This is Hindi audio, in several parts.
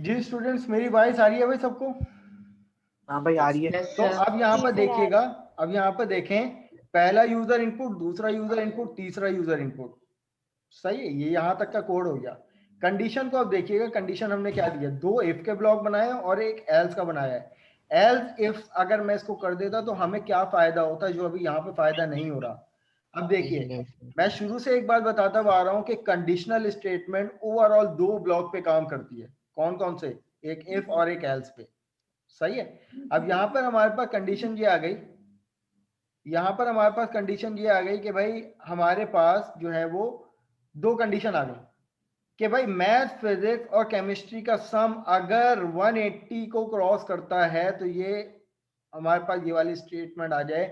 जी स्टूडेंट्स, मेरी वॉइस आ रही है भाई सबको? हाँ भाई आ रही है। तो अब यहाँ पर देखिएगा, अब यहाँ पर देखें, पहला यूजर इनपुट, दूसरा यूजर इनपुट, तीसरा यूजर इनपुट। सही है, ये यहाँ तक का कोड हो गया। कंडीशन को अब देखिएगा, कंडीशन हमने क्या दिया, दो इफ के ब्लॉक बनाए और एक एल्स का बनाया है। एल्स इफ अगर मैं इसको कर देता तो हमें क्या फायदा होता, जो अभी यहाँ पे फायदा नहीं हो रहा। अब देखिए, मैं शुरू से एक बात बताता आ रहा हूँ कि कंडीशनल स्टेटमेंट ओवरऑल दो ब्लॉक पे काम करती है। कौन कौन से? एक इफ और एक एल्स पे। सही है। अब यहाँ पर हमारे पास कंडीशन ये आ गई, यहाँ पर हमारे पास कंडीशन ये आ गई कि भाई हमारे पास जो है वो दो कंडीशन आ गई कि भाई मैथ, फिजिक्स और केमिस्ट्री का सम अगर 180 को क्रॉस करता है तो ये हमारे पास ये वाली स्टेटमेंट आ जाए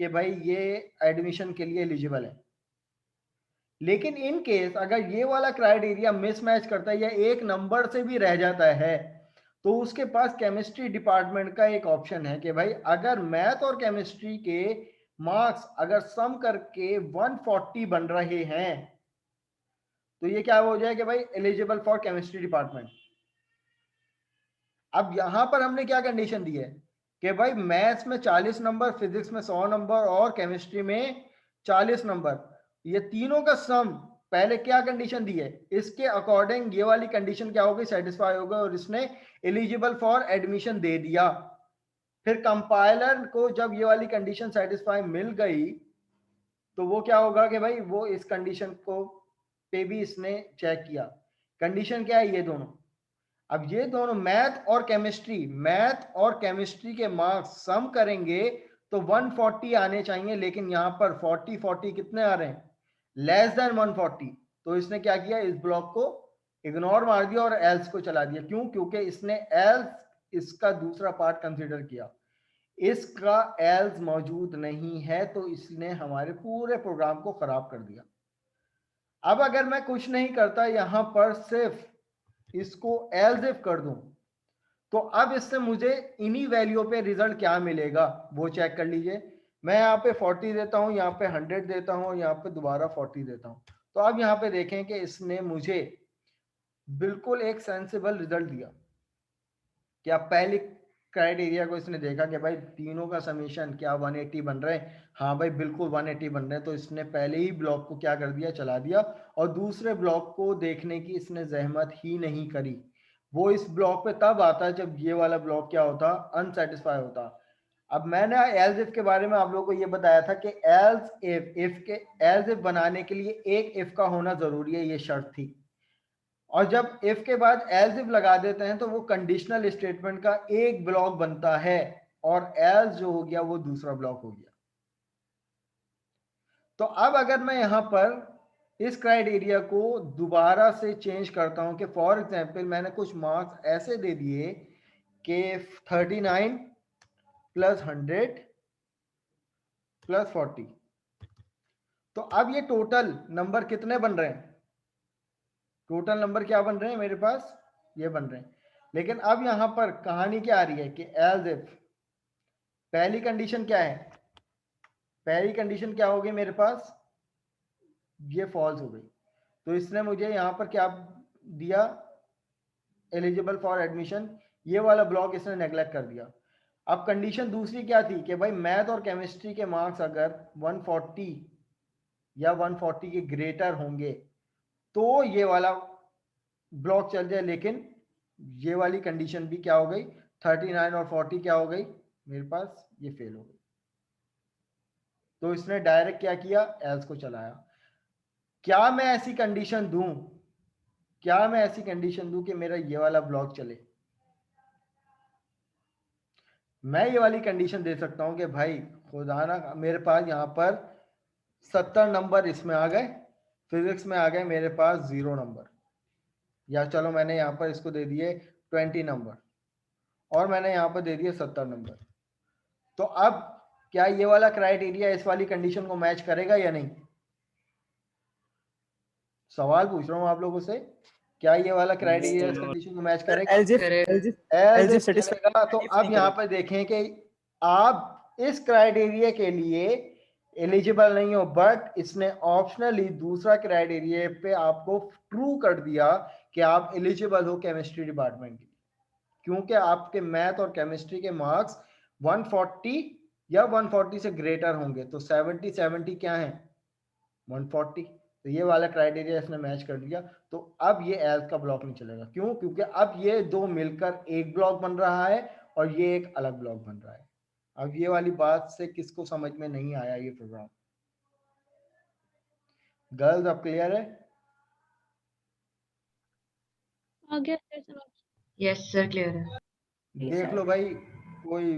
कि भाई ये एडमिशन के लिए एलिजिबल है। लेकिन इन केस अगर ये वाला क्राइटेरिया मिसमैच करता है या एक नंबर से भी रह जाता है तो उसके पास केमिस्ट्री डिपार्टमेंट का एक ऑप्शन है कि भाई अगर मैथ और केमिस्ट्री के मार्क्स अगर सम करके 140 बन रहे हैं तो ये क्या हो जाए कि भाई एलिजिबल फॉर केमिस्ट्री डिपार्टमेंट। अब यहां पर हमने क्या कंडीशन दी है कि भाई मैथ्स में 40 नंबर, फिजिक्स में 100 नंबर और केमिस्ट्री में 40 नंबर, ये तीनों का सम पहले क्या कंडीशन दी है, इसके अकॉर्डिंग ये वाली कंडीशन क्या होगी, सेटिस्फाई होगा और इसने एलिजिबल फॉर एडमिशन दे दिया। फिर कंपाइलर को जब ये वाली कंडीशन सेटिस्फाई मिल गई तो वो क्या होगा कि भाई वो इस कंडीशन को पे भी इसने चेक किया। कंडीशन क्या है, ये दोनों। अब ये दोनों मैथ और केमिस्ट्री के मार्क्स सम करेंगे तो 140 आने चाहिए, लेकिन यहां पर 40 कितने आ रहे हैं, लेस देन 140। तो इसने क्या किया, इस ब्लॉक को इग्नोर मार दिया और एल्स को चला दिया। क्यों? क्योंकि इसने एल्स इसका दूसरा पार्ट कंसीडर किया, इसका एल्स मौजूद नहीं है तो इसने हमारे पूरे प्रोग्राम को खराब कर दिया। अब अगर मैं कुछ नहीं करता, यहां पर सिर्फ इसको एल्स इफ कर दूं तो अब इससे मुझे इन्हीं वैल्यू पे रिजल्ट क्या मिलेगा वो चेक कर लीजिए। मैं यहाँ पे 40 देता हूँ, यहाँ पे 100 देता हूँ, यहाँ पे दोबारा 40 देता हूँ। तो अब यहाँ पे देखें कि इसने मुझे बिल्कुल एक सेंसिबल रिजल्ट दिया। क्या पहले क्राइटेरिया को इसने देखा कि भाई तीनों का समीशन क्या 180 बन रहे हैं, हाँ भाई बिल्कुल 180 बन रहे हैं, तो इसने पहले ही ब्लॉक को क्या कर दिया, चला दिया। और दूसरे ब्लॉक को देखने की इसने जहमत ही नहीं करी। वो इस ब्लॉक पे तब आता जब ये वाला ब्लॉक क्या होता, अनसेटिस्फाई होता। अब मैंने एल्स इफ के बारे में आप लोगों को ये बताया था कि एल्स इफ बनाने के लिए एक इफ का होना जरूरी है, ये शर्त थी। और जब इफ के बाद एल्स इफ लगा देते हैं तो वो कंडीशनल स्टेटमेंट का एक ब्लॉक बनता है और एल्स जो हो गया वो दूसरा ब्लॉक हो गया। तो अब अगर मैं यहां पर इस क्राइटेरिया को दोबारा से चेंज करता हूं कि फॉर एग्जांपल मैंने कुछ मार्क्स ऐसे दे दिए कि 39 प्लस 100 प्लस 40, तो अब ये टोटल नंबर कितने बन रहे हैं, टोटल नंबर क्या बन रहे हैं मेरे पास, ये बन रहे हैं। लेकिन अब यहां पर कहानी क्या आ रही है कि एल्स इफ पहली कंडीशन क्या है, पहली कंडीशन क्या हो गई मेरे पास, ये फॉल्स हो गई। तो इसने मुझे यहां पर क्या दिया, एलिजिबल फॉर एडमिशन, ये वाला ब्लॉक इसने नेग्लेक्ट कर दिया। अब कंडीशन दूसरी क्या थी कि भाई मैथ और केमिस्ट्री के मार्क्स अगर 140 या 140 के ग्रेटर होंगे तो ये वाला ब्लॉक चल जाए। लेकिन ये वाली कंडीशन भी क्या हो गई, 39 और 40 क्या हो गई मेरे पास, ये फेल हो गई। तो इसने डायरेक्ट क्या किया, एल्स को चलाया। क्या मैं ऐसी कंडीशन दूं, क्या मैं ऐसी कंडीशन दूं कि मेरा ये वाला ब्लॉक चले? मैं ये वाली कंडीशन दे सकता हूं कि भाई खुदा ना मेरे पास यहाँ पर 70 नंबर इसमें आ गए, फिजिक्स में आ गए मेरे पास 0 नंबर, या चलो मैंने यहाँ पर इसको दे दिए 20 नंबर और मैंने यहाँ पर दे दिए 70 नंबर। तो अब क्या ये वाला क्राइटेरिया इस वाली कंडीशन को मैच करेगा या नहीं? सवाल पूछ रहा हूँ आप लोगों से, क्या ये वाला क्राइटेरिया इस कंडीशन को मैच करेगा? एल्स इफ चलेगा। तो अब यहाँ पर देखें कि आप इस क्राइटेरिया के लिए एलिजिबल नहीं हो, बट इसने ऑप्शनली दूसरा क्राइटेरिया पे आपको ट्रू कर दिया कि आप एलिजिबल हो केमिस्ट्री डिपार्टमेंट के लिए। क्योंकि आपके मैथ और केमिस्ट्री के मार्क्स 140 या 140 से ग्रेटर होंगे, तो 70 क्या है 140, तो ये वाला क्राइटेरिया इसने मैच कर लिया। तो अब ये एल्स का ब्लॉक नहीं चलेगा, क्यों? क्योंकि अब ये दो मिलकर एक ब्लॉक बन रहा है और ये एक अलग ब्लॉक बन रहा है। अब ये वाली बात से किसको समझ में नहीं आया ये प्रोग्राम? गर्ल्स अब क्लियर है? आ गया सर समझ। यस सर क्लियर है। देख लो भाई, कोई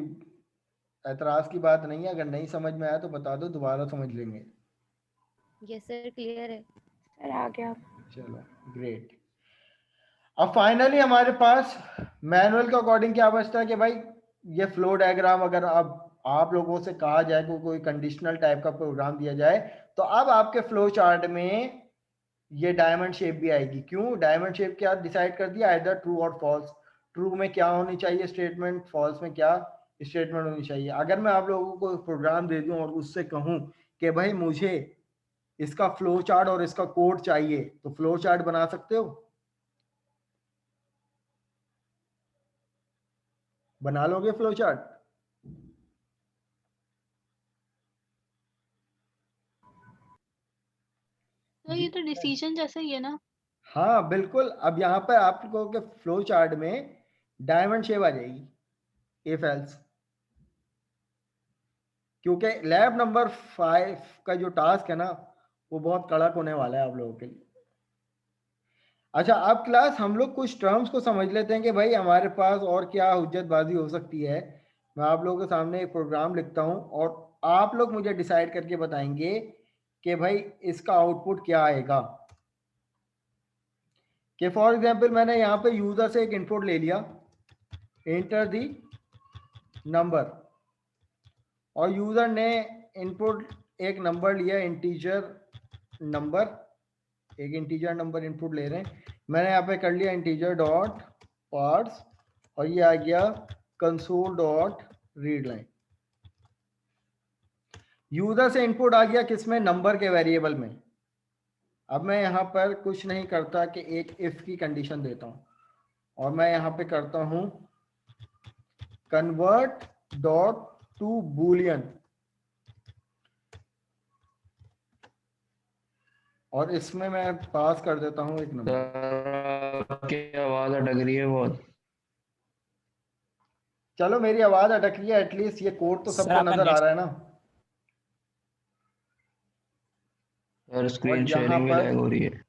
एतराज की बात नहीं है, अगर नहीं समझ में आया तो बता दो, दोबारा समझ लेंगे। यस सर क्लियर है सर आ गया। चलो ग्रेट। अब फाइनली हमारे पास मैनुअल के अकॉर्डिंग क्या बचता है कि भाई ये फ्लो डायग्राम अगर अब आप लोगों से कहा जाए कि कोई कंडीशनल टाइप का प्रोग्राम दिया जाए, तो अब आपके फ्लो चार्ट में ये डायमंड शेप भी आएगी। क्यों? डायमंड शेप क्या डिसाइड कर दिया? आइदर ट्रू और फॉल्स। ट्रू में क्या होनी चाहिए स्टेटमेंट, फॉल्स में क्या स्टेटमेंट होनी चाहिए। अगर मैं आप लोगों को प्रोग्राम दे दूं और उससे कहूं कि भाई मुझे इसका फ्लो चार्ट और इसका कोड चाहिए, तो फ्लो चार्ट बना सकते हो? बना लोगे फ्लो चार्ट? तो ये तो डिसीजन जैसा ही है ना। हाँ बिल्कुल। अब यहाँ पर आप लोगों के फ्लो चार्ट में डायमंड शेप आ जाएगी इफ एल्स, क्योंकि लैब नंबर 5 का जो टास्क है ना वो बहुत कड़क होने वाला है आप लोगों के लिए। अच्छा, अब क्लास हम लोग कुछ टर्म्स को समझ लेते हैं कि भाई हमारे पास और क्या हुज्जतबाजी हो सकती है। मैं आप लोगों के सामने एक प्रोग्राम लिखता हूँ और आप लोग मुझे डिसाइड करके बताएंगे कि भाई इसका आउटपुट क्या आएगा। कि फॉर एग्जांपल मैंने यहाँ पे यूजर से एक इनपुट ले लिया, एंटर दी नंबर, और यूजर ने इनपुट एक नंबर लिया, इंटीजर नंबर, एक इंटीजर नंबर इनपुट ले रहे हैं। मैंने यहाँ पे कर लिया इंटीजर डॉट पार्ट्स और ये आ गया console dot read line. User से इनपुट आ गया किसमें? नंबर के वेरिएबल में। अब मैं यहाँ पर कुछ नहीं करता कि एक इफ की कंडीशन देता हूँ और मैं यहाँ पे करता हूँ कन्वर्ट डॉट टू बूलियन, और इसमें मैं पास कर देता हूँ एक नंबर। आपकी आवाज अटक रही है बहुत। चलो मेरी आवाज अटक रही है, एटलीस्ट ये कोड तो सबको नजर आ रहा है ना। और स्क्रीन और यहाँ शेयरिंग भी पर लैग हो रही है।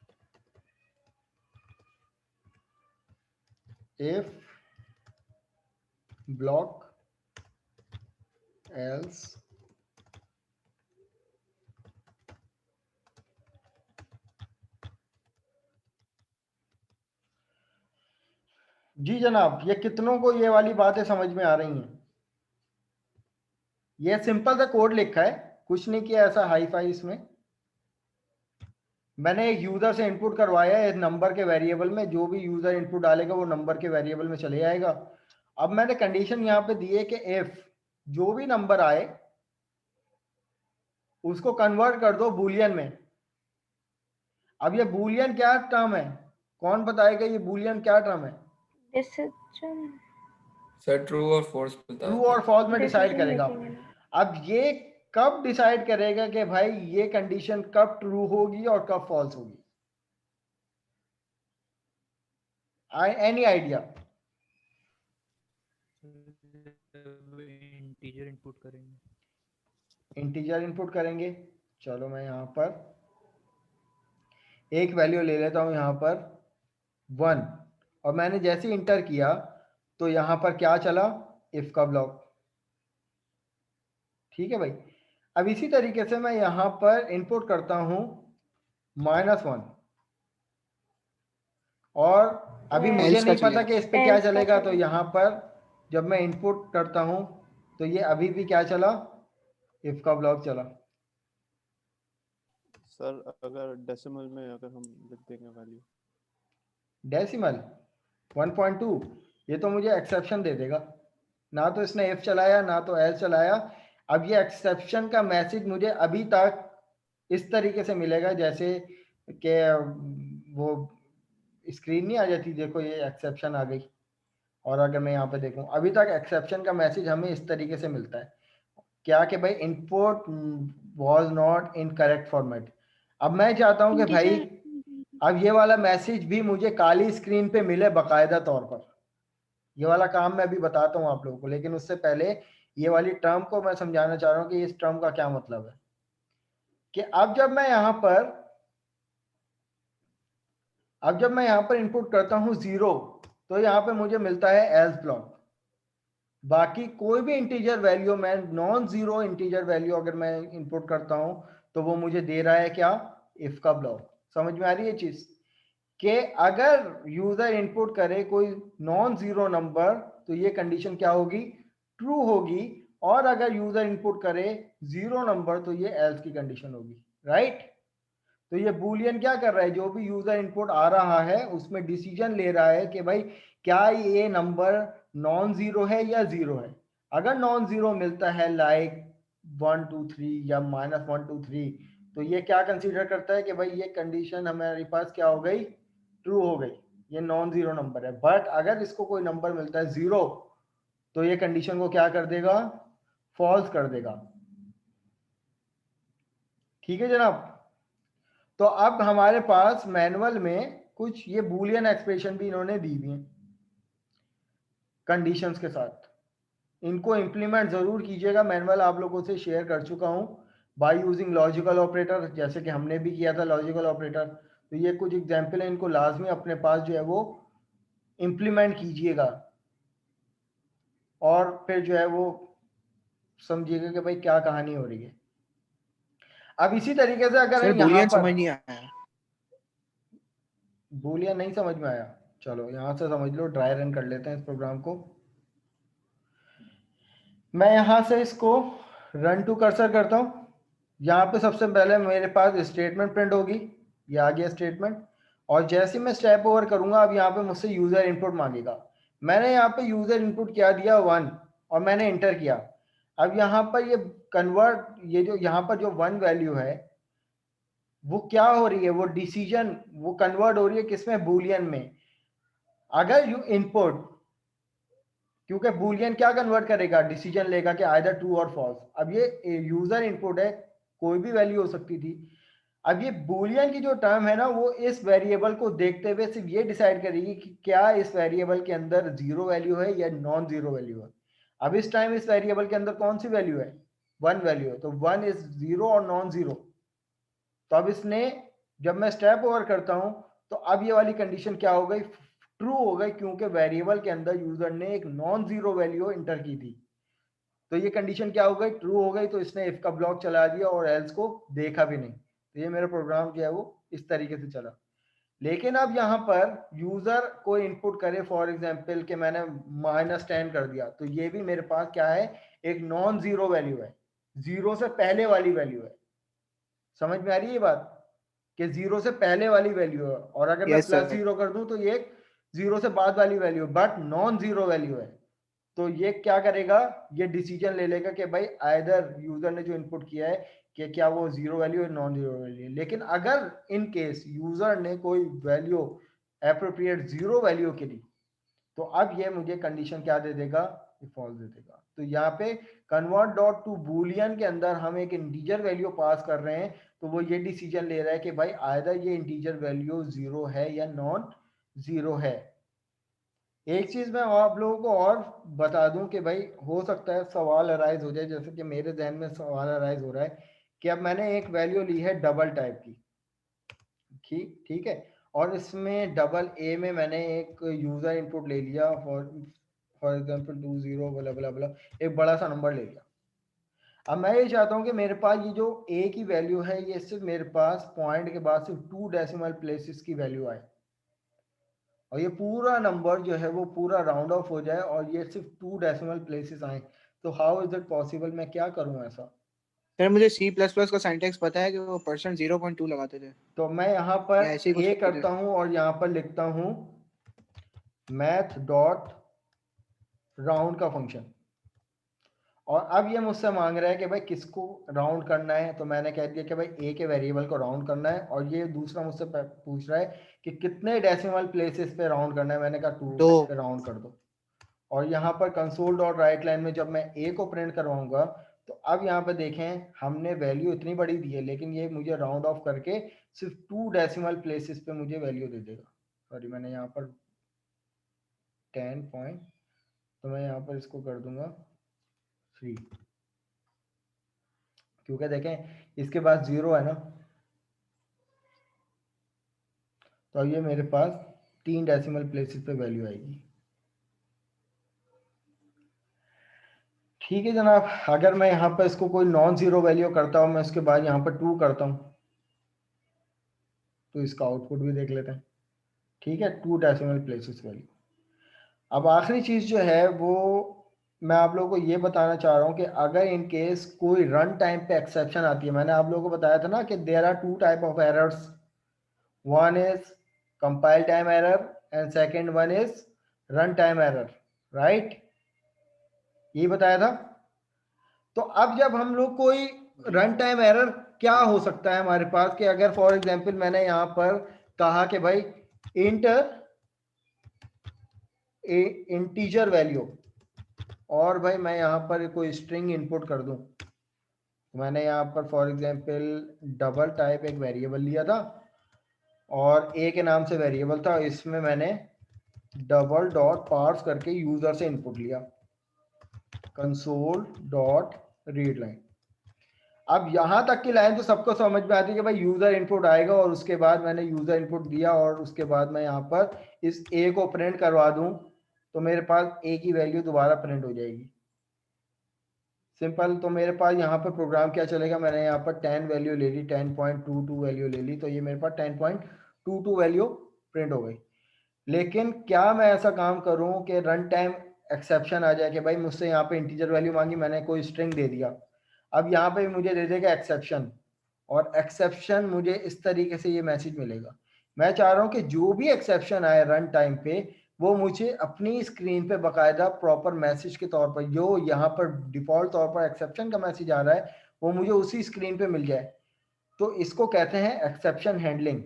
if block else जी जनाब, ये कितनों को ये वाली बातें समझ में आ रही हैं? ये सिंपल सा कोड लिखा है, कुछ नहीं किया ऐसा हाई फाई। इसमें मैंने एक यूजर से इनपुट करवाया है नंबर के वेरिएबल में, जो भी यूजर इनपुट डालेगा वो नंबर के वेरिएबल में चले जाएगा। अब मैंने कंडीशन यहाँ पे दी है कि इफ जो भी नंबर आए उसको कन्वर्ट कर दो बूलियन में। अब ये बूलियन क्या टर्म है? कौन बताएगा ये बूलियन क्या टर्म है? डिसीजन सर ट्रू और फॉल्स बता ट्रू और फॉल्स में डिसाइड डिसीजन करेगा। मेकिंग है ना। अब ये कब डिसाइड करेगा कि भाई ये कंडीशन कब ट्रू होगी और कब फॉल्स होगी? Any idea? इंटीजर इनपुट करेंगे। इंटीजर इनपुट करेंगे। चलो मैं यहाँ पर एक वैल्यू ले लेता हूँ, यहाँ पर 1, और मैंने जैसे इंटर किया तो यहाँ पर क्या चला? इफ का ब्लॉक। ठीक है भाई। अब इसी तरीके से मैं यहाँ पर इनपुट करता हूँ -1, और अभी मुझे Else नहीं का पता चलेगा। कि इस पे क्या Else का चलेगा। तो चलेगा। यहाँ पर जब मैं इनपुट करता हूँ तो ये अभी भी क्या चला? इफ का ब्लॉक चला। सर अगर डेसिमल में अगर हम लिख देंगे वैल्यू, डेसिमल 1.2, ये तो मुझे एक्सेप्शन दे देगा। ना तो इसने इफ चलाया ना तो एल्स चलाया। अब ये एक्सेप्शन का मैसेज मुझे अभी तक इस तरीके से मिलेगा जैसे कि वो स्क्रीन नहीं आ जाती, देखो ये एक्सेप्शन आ गई। और अगर मैं यहाँ पे देखूं अभी तक एक्सेप्शन का मैसेज हमें इस तरीके से मिलता है क्या कि भाई input was not in correct format. अब मैं चाहता हूं कि भाई अब ये वाला मैसेज भी मुझे काली स्क्रीन पे मिले बाकायदा तौर पर। ये वाला काम मैं अभी बताता हूं आप लोगों को, लेकिन उससे पहले ये वाली टर्म को मैं समझाना चाह रहा हूं कि इस टर्म का क्या मतलब है। कि अब जब मैं यहाँ पर इनपुट करता हूं 0 तो यहाँ पे मुझे मिलता है एल्स ब्लॉक। बाकी कोई भी इंटीजर वैल्यू, मैं नॉन जीरो इंटीजर वैल्यू अगर मैं इनपुट करता हूं तो वो मुझे दे रहा है क्या, इफ का ब्लॉक। समझ में आ रही है चीज कि अगर यूजर इनपुट करे कोई नॉन जीरो नंबर तो ये कंडीशन क्या होगी, ट्रू होगी, और अगर यूजर इनपुट करे 0 नंबर तो ये एल्स की कंडीशन होगी, राइट। तो ये बूलियन क्या कर रहा है, जो भी यूजर इनपुट आ रहा है उसमें डिसीजन ले रहा है कि भाई क्या ये नंबर नॉन जीरो है या जीरो है। अगर नॉन जीरो मिलता है लाइक 1 2 3 या -1 2 3 तो ये क्या कंसीडर करता है कि भाई ये कंडीशन हमारे पास क्या हो गई, ट्रू हो गई, ये नॉन जीरो नंबर है। बट अगर इसको कोई नंबर मिलता है 0 तो ये कंडीशन को क्या कर देगा, फॉल्स कर देगा। ठीक है जनाब। तो अब हमारे पास मैनुअल में कुछ ये बूलियन एक्सप्रेशन भी इन्होंने दी हुई हैं कंडीशंस के साथ। इनको इंप्लीमेंट जरूर कीजिएगा, मैनुअल आप लोगों से शेयर कर चुका हूं बाय यूजिंग लॉजिकल ऑपरेटर, जैसे कि हमने भी किया था लॉजिकल ऑपरेटर। तो ये कुछ एग्जाम्पल है, इनको लाजमी अपने पास जो है वो इंप्लीमेंट कीजिएगा और फिर जो है वो समझिएगा कि भाई क्या कहानी हो रही है। अब इसी तरीके से अगर सर यहाँ बूलियन पर समझ नहीं आया। बूलियन नहीं समझ में आया, चलो यहाँ से समझ लो, ड्राई रन कर लेते हैं इस प्रोग्राम को। मैं यहाँ से इसको रन टू कर्सर करता हूँ। यहाँ पे सबसे पहले मेरे पास स्टेटमेंट प्रिंट होगी, ये आ गया स्टेटमेंट। और जैसे मैं स्टेप ओवर करूंगा अब यहाँ पे मुझसे यूजर इनपुट मांगेगा। मैंने यहाँ पे यूजर इनपुट क्या दिया 1 और मैंने इंटर किया। अब यहाँ पर ये कन्वर्ट, ये जो यहाँ पर जो 1 वैल्यू है वो क्या हो रही है, वो डिसीजन वो कन्वर्ट हो रही है किसमें, बूलियन में। अगर यू इनपुट, क्योंकि बूलियन क्या कन्वर्ट करेगा, डिसीजन लेगा कि आइदर ट्रू और फॉल्स। अब ये यूजर इनपुट है, कोई भी वैल्यू हो सकती थी। अब ये बूलियन की जो टर्म है ना वो इस वेरिएबल को देखते हुए सिर्फ ये डिसाइड करेगी कि क्या इस वेरिएबल के अंदर 0 वैल्यू है या नॉन जीरो वैल्यू है। अब इस टाइम इस वेरिएबल के अंदर कौन सी वैल्यू है, 1 वैल्यू है, तो 1 इज 0 और नॉन जीरो। तो अब इसने, जब मैं स्टेप ओवर करता हूं तो अब ये वाली कंडीशन क्या हो गई, ट्रू हो गई, क्योंकि वेरिएबल के अंदर यूजर ने एक नॉन जीरो वैल्यू इंटर की थी। तो ये कंडीशन क्या हो गई, ट्रू हो गई। तो इसने इफ का ब्लॉक चला दिया और एल्स को देखा भी नहीं। तो ये मेरा प्रोग्राम जो है वो इस तरीके से चला। लेकिन अब यहाँ पर यूजर को इनपुट करे, फॉर एग्जांपल कि मैंने -10 कर दिया, तो ये भी मेरे पास क्या है, एक नॉन जीरो वैल्यू है, 0 से पहले वाली वैल्यू है। समझ में आ रही है ये बात कि 0 से पहले वाली वैल्यू है, और अगर मैं +0 कर दूं तो ये 0 से बाद वाली वैल्यू है, बट नॉन जीरो वैल्यू है। तो ये क्या करेगा, ये डिसीजन ले लेगा कि भाई आइदर यूजर ने जो इनपुट किया है कि क्या वो 0 वैल्यू है नॉन जीरो वैल्यू है। लेकिन अगर इन केस यूजर ने कोई वैल्यू एप्रोप्रिएट 0 वैल्यू के ली तो अब ये मुझे कंडीशन क्या दे देगा, फॉल्स दे देगा। तो यहाँ पे कन्वर्ट डॉट टू बूलियन के अंदर हम एक इंटीजर वैल्यू पास कर रहे हैं, तो वो ये डिसीजन ले रहा है कि भाई आइदर ये इंटीजर वैल्यू 0 है या नॉन जीरो है। एक चीज मैं आप लोगों को और बता दूं कि भाई हो सकता है सवाल अराइज हो जाए, जैसे कि मेरे जहन में सवाल अराइज हो रहा है कि अब मैंने एक वैल्यू ली है डबल टाइप की, ठीक है, और इसमें डबल ए में मैंने एक यूजर इनपुट ले लिया, फॉर एग्जांपल 20 बला बला बला, एक बड़ा सा नंबर ले लिया। अब मैं ये चाहता हूं कि मेरे पास ये जो ए की वैल्यू है ये सिर्फ मेरे पास पॉइंट के बाद सिर्फ 2 डेसिमल प्लेसेस की वैल्यू आए, और ये पूरा नंबर जो है वो पूरा राउंड ऑफ हो जाए और ये सिर्फ 2 डेसिमल प्लेसेस आए। तो हाउ इज इट पॉसिबल, मैं क्या करूं ऐसा। सर मुझे C++ का सिंटैक्स पता है कि वो %0.2 लगाते थे। तो मैं यहाँ पर या ऐसे ही कुछ ए करते थे। करता हूँ और यहाँ पर लिखता हूँ मैथ डॉट राउंड का फंक्शन, और अब ये मुझसे मांग रहा है कि भाई किसको राउंड करना है। तो मैंने कह दिया कि भाई ए के वेरिएबल को राउंड करना है, और ये दूसरा मुझसे पूछ रहा है कि कितने डेसिमल प्लेसेस पे राउंड करना है। मैंने कहा 2 पे राउंड कर दो। और यहाँ पर कंसोल डॉट राइट लाइन में जब मैं ए को प्रिंट करवाऊंगा तो अब यहाँ पे देखें हमने वैल्यू इतनी बड़ी दी है, लेकिन ये मुझे राउंड ऑफ करके सिर्फ 2 डेसिमल प्लेसेस पे मुझे वैल्यू दे देगा। सॉरी, मैंने यहाँ पर 10 पॉइंट, तो मैं यहाँ पर इसको कर दूंगा 3, क्योंकि देखें इसके पास 0 है ना, तो अब ये मेरे पास 3 डेसिमल प्लेसेस पे वैल्यू आएगी। ठीक है जनाब, अगर मैं यहाँ पर इसको कोई नॉन जीरो वैल्यू करता हूँ, मैं उसके बाद यहाँ पर 2 करता हूँ, तो इसका आउटपुट भी देख लेते हैं। ठीक है, 2 डेसिमल प्लेसेस वैल्यू। अब आखिरी चीज जो है वो मैं आप लोगों को ये बताना चाह रहा हूँ कि अगर इन केस कोई रन टाइम पे एक्सेप्शन आती है, मैंने आप लोगों को बताया था ना कि there are 2 type of errors, one is compile time error and second one is run time error, right, ये बताया था। तो अब जब हम लोग कोई रन टाइम एरर क्या हो सकता है हमारे पास, कि अगर फॉर एग्जांपल मैंने यहाँ पर कहा कि भाई इंटर इंटीजर वैल्यू, और भाई मैं यहाँ पर कोई स्ट्रिंग इनपुट कर दूं, मैंने यहाँ पर फॉर एग्जांपल डबल टाइप एक वेरिएबल लिया था और ए के नाम से वेरिएबल था, इसमें मैंने डबल डॉट पार्स करके यूजर से इनपुट लिया, कंसोल डॉट रीड लाइन। अब यहां तक की लाइन तो सबको समझ में आती है कि भाई यूजर इनपुट आएगा और उसके बाद मैंने यूजर इनपुट दिया और उसके बाद मैं यहाँ पर इस ए को प्रिंट करवा दूं तो मेरे पास ए की वैल्यू दोबारा प्रिंट हो जाएगी, सिंपल। तो मेरे पास यहाँ पर प्रोग्राम क्या चलेगा, मैंने यहाँ पर 10 वैल्यू ले ली, 10.22 वैल्यू ले ली, तो ये मेरे पास 10.22 वैल्यू प्रिंट हो गई। लेकिन क्या मैं ऐसा काम करूं कि रन टाइम एक्सेप्शन आ जाए कि भाई मुझसे यहाँ पे इंटीजर वैल्यू मांगी, मैंने कोई स्ट्रिंग दे दिया, अब यहाँ पे मुझे दे देगा एक्सेप्शन, और एक्सेप्शन मुझे इस तरीके से ये मैसेज मिलेगा। मैं चाह रहा हूँ कि जो भी एक्सेप्शन आए रन टाइम पे वो मुझे अपनी स्क्रीन पे बकायदा प्रॉपर मैसेज के तौर पर, जो यहाँ पर डिफॉल्ट तौर पर एक्सेप्शन का मैसेज आ रहा है वो मुझे उसी स्क्रीन पे मिल जाए। तो इसको कहते हैं एक्सेप्शन हैंडलिंग।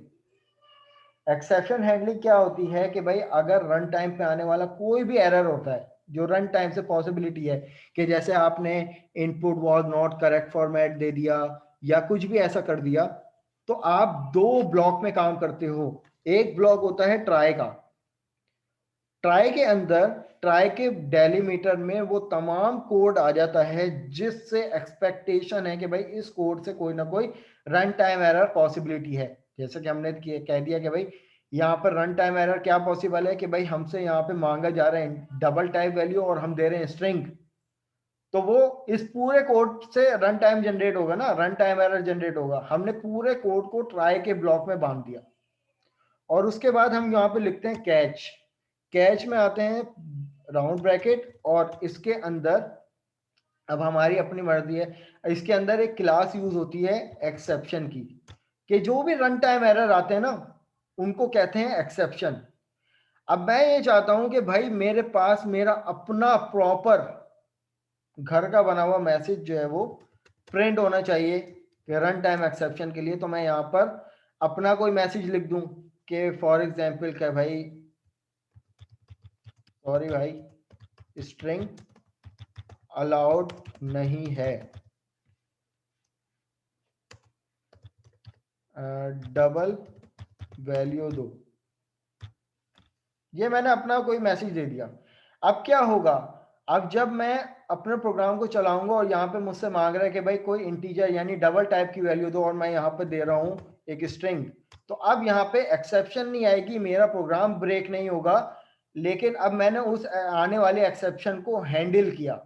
एक्सेप्शन हैंडलिंग क्या होती है कि भाई अगर रन टाइम पे आने वाला कोई भी एरर होता है जो रन टाइम से पॉसिबिलिटी है, कि जैसे आपने input was not correct format दे दिया या कुछ भी ऐसा कर दिया, तो आप 2 ब्लॉक में काम करते हो। एक ब्लॉक होता है ट्राई का, ट्राई के अंदर ट्राई के डेलीमीटर में वो तमाम कोड आ जाता है जिससे एक्सपेक्टेशन है कि भाई इस कोड से कोई ना कोई रन टाइम एरर पॉसिबिलिटी है। जैसे कि हमने कह दिया कि भाई यहाँ पर रन टाइम एरर क्या पॉसिबल है कि भाई हमसे यहाँ पे मांगा जा रहा है डबल टाइप वैल्यू और हम दे रहे हैं स्ट्रिंग, तो वो इस पूरे कोड से रन टाइम जनरेट होगा ना, रन टाइम एरर जनरेट होगा। हमने पूरे कोड को ट्राई के ब्लॉक में बांध दिया और उसके बाद हम यहाँ पे लिखते हैं कैच। कैच में आते हैं राउंड ब्रैकेट और इसके अंदर अब हमारी अपनी मर्जी है, इसके अंदर एक क्लास यूज होती है एक्सेप्शन की, कि जो भी रन टाइम एरर आते हैं ना उनको कहते हैं एक्सेप्शन। अब मैं ये चाहता हूं कि भाई मेरे पास मेरा अपना प्रॉपर घर का बना हुआ मैसेज जो है वो प्रिंट होना चाहिए कि रन टाइम एक्सेप्शन के लिए। तो मैं यहाँ पर अपना कोई मैसेज लिख दूं कि फॉर एग्जांपल क्या भाई, सॉरी भाई स्ट्रिंग अलाउड नहीं है, डबल वैल्यू दो, ये मैंने अपना कोई मैसेज दे दिया। अब क्या होगा, अब जब मैं अपने प्रोग्राम को चलाऊंगा और यहाँ पे मुझसे मांग रहा है कि भाई कोई इंटीजर यानी डबल टाइप की वैल्यू दो और मैं यहाँ पे दे रहा हूँ एक स्ट्रिंग, तो अब यहाँ पे एक्सेप्शन नहीं आएगी, मेरा प्रोग्राम ब्रेक नहीं होगा, लेकिन अब मैंने उस आने वाले एक्सेप्शन को हैंडल किया।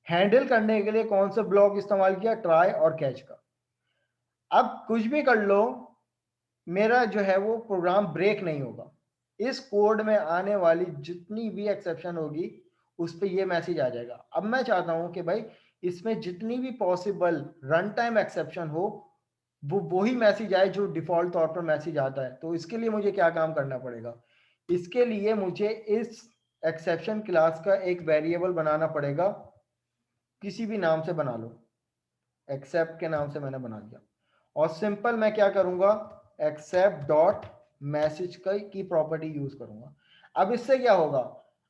हैंडल करने के लिए कौन सा ब्लॉक इस्तेमाल किया, ट्राई और कैच का। अब कुछ भी कर लो मेरा जो है वो प्रोग्राम ब्रेक नहीं होगा, इस कोड में आने वाली जितनी भी एक्सेप्शन होगी उस पे ये मैसेज आ जाएगा। अब मैं चाहता हूं कि भाई इसमें जितनी भी पॉसिबल रन टाइम एक्सेप्शन हो वो वही मैसेज आए जो डिफॉल्ट तौर पर मैसेज आता है। तो इसके लिए मुझे क्या काम करना पड़ेगा, इसके लिए मुझे इस एक्सेप्शन क्लास का एक वेरिएबल बनाना पड़ेगा, किसी भी नाम से बना लो, एक्सेप्ट के नाम से मैंने बना दिया, और सिंपल मैं क्या करूंगा एक्सेप्ट डॉट मैसेज की प्रॉपर्टी यूज करूंगा। अब इससे क्या होगा,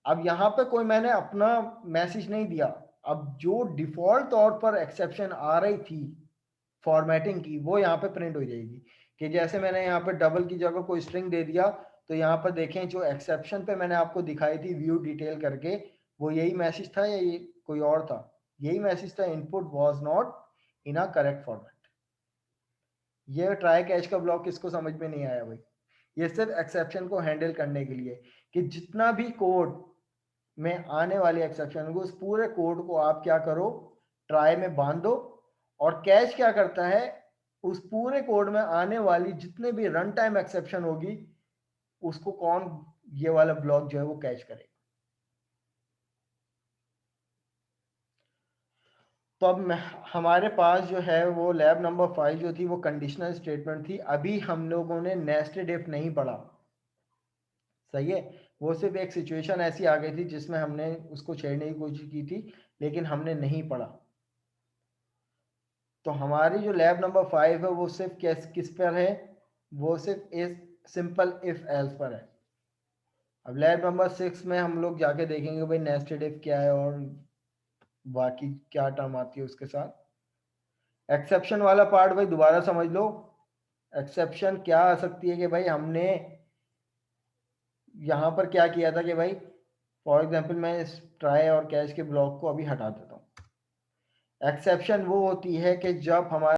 अब यहाँ पे कोई मैंने अपना मैसेज नहीं दिया, अब जो डिफॉल्ट तौर पर एक्सेप्शन आ रही थी फॉर्मेटिंग की वो यहाँ पे प्रिंट हो जाएगी। कि जैसे मैंने यहाँ पे डबल की जगह कोई स्ट्रिंग दे दिया, तो यहाँ पर देखें जो एक्सेप्शन पे मैंने आपको दिखाई थी व्यू डिटेल करके, वो यही मैसेज था या ये कोई और था? यही मैसेज था, input was not in a correct format. ये ट्राई कैच का ब्लॉक किसको समझ में नहीं आया भाई? ये सिर्फ एक्सेप्शन को हैंडल करने के लिए कि जितना भी कोड में आने वाले एक्सेप्शन को, उस पूरे कोड को आप क्या करो, ट्राई में बांध दो। और कैच क्या करता है, उस पूरे कोड में आने वाली जितने भी रन टाइम एक्सेप्शन होगी उसको कौन, ये वाला ब्लॉक जो है वो कैच करेगा। तो अब हमारे पास जो है वो लैब नंबर 5 जो थी वो कंडीशनल स्टेटमेंट थी। अभी हम लोगों ने नेस्टेड इफ नहीं पढ़ा, सही है। वो सिर्फ एक सिचुएशन ऐसी आ गई थी जिसमें हमने उसको छेड़ने की कोशिश की थी, लेकिन हमने नहीं पढ़ा। तो हमारी जो लैब नंबर 5 है वो सिर्फ किस पर है, वो सिर्फ इस सिंपल इफ एल्स पर है। अब लैब नंबर 6 में हम लोग जाके देखेंगे भाई नेस्टेड इफ क्या है और बाकी क्या टर्म आती है उसके साथ। एक्सेप्शन वाला पार्ट भाई दोबारा समझ लो। एक्सेप्शन क्या आ सकती है कि भाई हमने यहाँ पर क्या किया था कि भाई फॉर एग्जांपल मैं इस ट्राई और कैच के ब्लॉक को अभी हटा देता हूँ। एक्सेप्शन वो होती है कि जब हमारा